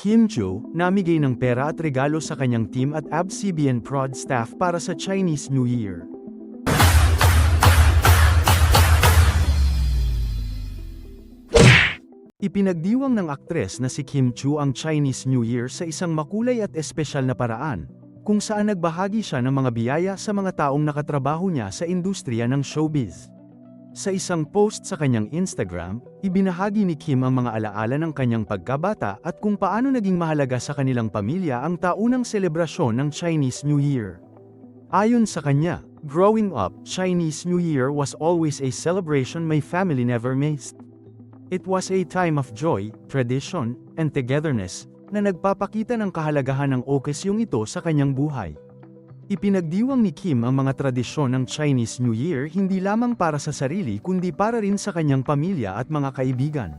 Kim Joo, namigay ng pera at regalo sa kanyang team at ABS-CBN Prod staff para sa Chinese New Year. Ipinagdiwang ng aktres na si Kim Joo ang Chinese New Year sa isang makulay at espesyal na paraan, kung saan nagbahagi siya ng mga biyaya sa mga taong nakatrabaho niya sa industriya ng showbiz. Sa isang post sa kanyang Instagram, ibinahagi ni Kim ang mga alaala ng kanyang pagkabata at kung paano naging mahalaga sa kanilang pamilya ang taunang selebrasyon ng Chinese New Year. Ayon sa kanya, growing up, Chinese New Year was always a celebration my family never missed. It was a time of joy, tradition, and togetherness, na nagpapakita ng kahalagahan ng okasyong ito sa kanyang buhay. Ipinagdiwang ni Kim ang mga tradisyon ng Chinese New Year hindi lamang para sa sarili kundi para rin sa kanyang pamilya at mga kaibigan.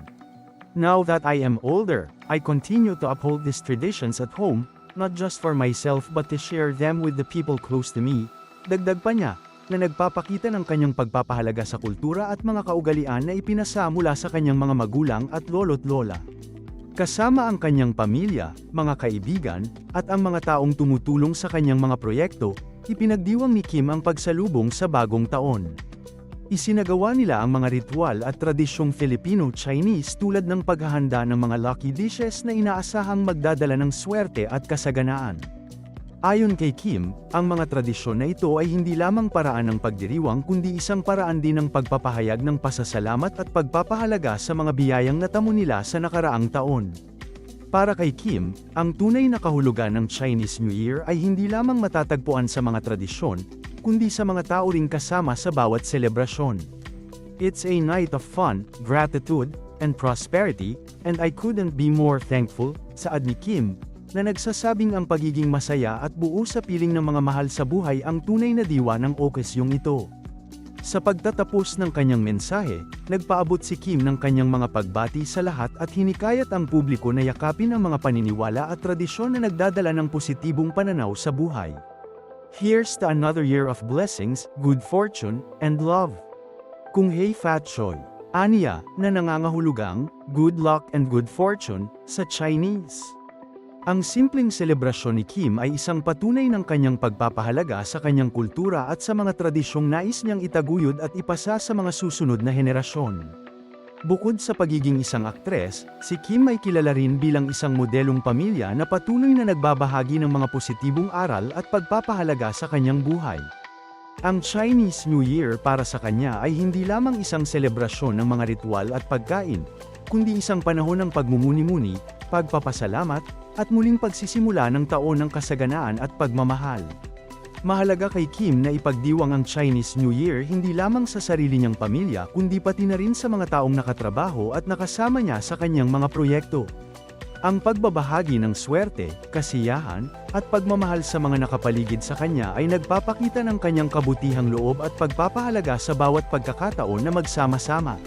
Now that I am older, I continue to uphold these traditions at home, not just for myself but to share them with the people close to me. Dagdag pa niya, na nagpapakita ng kanyang pagpapahalaga sa kultura at mga kaugalian na ipinasa mula sa kanyang mga magulang at lolo't lola. Kasama ang kanyang pamilya, mga kaibigan, at ang mga taong tumutulong sa kanyang mga proyekto, ipinagdiwang ni Kim ang pagsalubong sa bagong taon. Isinagawa nila ang mga ritual at tradisyong Filipino-Chinese tulad ng paghahanda ng mga lucky dishes na inaasahang magdadala ng swerte at kasaganaan. Ayon kay Kim, ang mga tradisyon na ito ay hindi lamang paraan ng pagdiriwang kundi isang paraan din ng pagpapahayag ng pasasalamat at pagpapahalaga sa mga biyayang natamo nila sa nakaraang taon. Para kay Kim, ang tunay na kahulugan ng Chinese New Year ay hindi lamang matatagpuan sa mga tradisyon, kundi sa mga tao ring kasama sa bawat selebrasyon. It's a night of fun, gratitude, and prosperity, and I couldn't be more thankful, saad ni Kim, na nagsasabing ang pagiging masaya at buo sa piling ng mga mahal sa buhay ang tunay na diwa ng okasyong ito. Sa pagtatapos ng kanyang mensahe, nagpaabot si Kim ng kanyang mga pagbati sa lahat at hinikayat ang publiko na yakapin ang mga paniniwala at tradisyon na nagdadala ng positibong pananaw sa buhay. Here's to another year of blessings, good fortune, and love. Kung Hey Fat Choi, aniya, na nangangahulugang, good luck and good fortune, sa Chinese. Ang simpleng selebrasyon ni Kim ay isang patunay ng kanyang pagpapahalaga sa kanyang kultura at sa mga tradisyong nais niyang itaguyod at ipasa sa mga susunod na henerasyon. Bukod sa pagiging isang aktres, si Kim ay kilala rin bilang isang modelong pamilya na patuloy na nagbabahagi ng mga positibong aral at pagpapahalaga sa kanyang buhay. Ang Chinese New Year para sa kanya ay hindi lamang isang selebrasyon ng mga ritual at pagkain, kundi isang panahon ng pagmumuni-muni, pagpapasalamat, at muling pagsisimula ng taon ng kasaganaan at pagmamahal. Mahalaga kay Kim na ipagdiwang ang Chinese New Year hindi lamang sa sarili niyang pamilya kundi pati na rin sa mga taong nakatrabaho at nakasama niya sa kanyang mga proyekto. Ang pagbabahagi ng swerte, kasiyahan, at pagmamahal sa mga nakapaligid sa kanya ay nagpapakita ng kanyang kabutihang loob at pagpapahalaga sa bawat pagkakataon na magsama-sama.